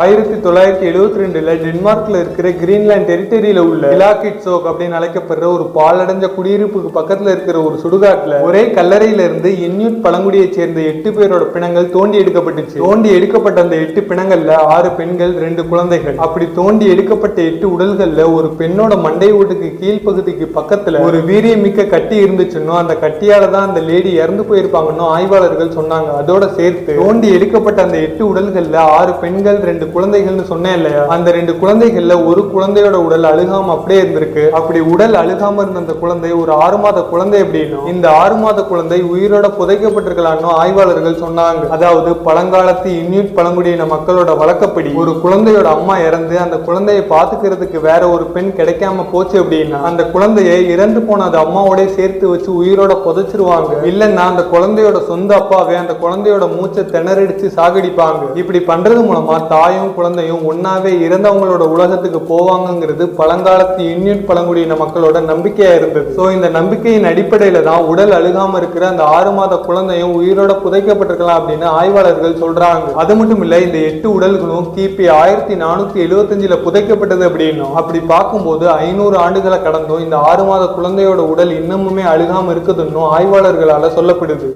1972 டென்மார்க்ல இருக்கிற கிரீன்லாந்து டெரிட்டரியில உள்ள இலாகிட்சோக் அப்படின்னு அழைக்கப்படுற ஒரு பாலடைஞ்ச குடியிருப்புக்கு பக்கத்துல இருக்கிற ஒரு சுடுகாட்டுல ஒரே கல்லறையில இருந்து இன்யூட் பழங்குடியை சேர்ந்த 8 பேரோட பிணங்கள் தோண்டி எடுக்கப்பட்டுச்சு. தோண்டி எடுக்கப்பட்ட அந்த 8 பிணங்கள்ல 6 பெண்கள் 2 குழந்தைகள். அப்படி தோண்டி எடுக்கப்பட்ட 8 உடல்கள்ல ஒரு பெண்ணோட மண்டை ஓட்டுக்கு கீழ்ப்பகுதிக்கு பக்கத்துல ஒரு வீரியமிக்க கட்டி இருந்துச்சுன்னு அந்த கட்டியால தான் அந்த லேடி இறந்து போயிருப்பாங்கன்னு ஆய்வாளர்கள் சொன்னாங்க. அதோட சேர்த்து தோண்டி எடுக்கப்பட்ட அந்த 8 உடல்கள்ல 6 பெண்கள் 2 குழந்தைகள்னு சொன்னேன் இல்லையா, அந்த 2 குழந்தைகள்ல ஒரு குழந்தையோட உடல் அழுகாம அப்படியே இருந்திருக்கு. அப்படி உடல் அழுகாம இருந்த அந்த குழந்தை ஒரு 6 மாத குழந்தை. அப்படின்னு இந்த 6 மாத குழந்தை உயிரோட புதைக்கப்பட்டிருக்கலாம்னு ஆய்வாளர்கள் சொன்னாங்க. அதாவது பழங்காலத்து இன்யூட் பழங்குடியின மக்களோட வழக்கப்படி ஒரு குழந்தையோட அம்மா இறந்து அந்த குழந்தையை பாத்துக்கிறதுக்கு வேற ஒரு பெண் கிடைக்காம போச்சு அப்படின்னா அந்த குழந்தையை இறந்து போன அந்த அம்மாவோட சேர்த்து வச்சு உயிரோட புதைச்சிருவாங்க. இல்லைன்னா அந்த குழந்தையோட சொந்த அப்பாவே அந்த குழந்தையோட மூச்சை திணறடிச்சு சாகடிப்பாங்க. இப்படி பண்றது மூலமா தாயும் குழந்தையும் ஒன்னாவே இறந்தவங்களோட உலகத்துக்கு போவாங்கிறது பழங்காலத்து இன்யூட் பழங்குடியின மக்களோட நம்பிக்கையா இருந்தது. சோ இந்த நம்பிக்கையின் அடிப்படையில தான் உடல் அழுகாம இருக்கிற அந்த 6 மாத குழந்தையும் உயிரோட புதைக்கப்பட்டிருக்கலாம் அப்படின்னு ஆய்வாளர்கள் சொல்றாங்க. அது மட்டும் இல்ல, இந்த 8 உடல்களும் கிபி 1475 புதைக்கப்பட்டது அப்படின்னும், அப்படி பார்க்கும்போது 500 ஆண்டுகளை கடந்தும் இந்த 6 மாத குழந்தையோட உடல் இன்னமுமே அழுகாம இருக்குதுன்னு ஆய்வாளர்களால சொல்லப்படுது.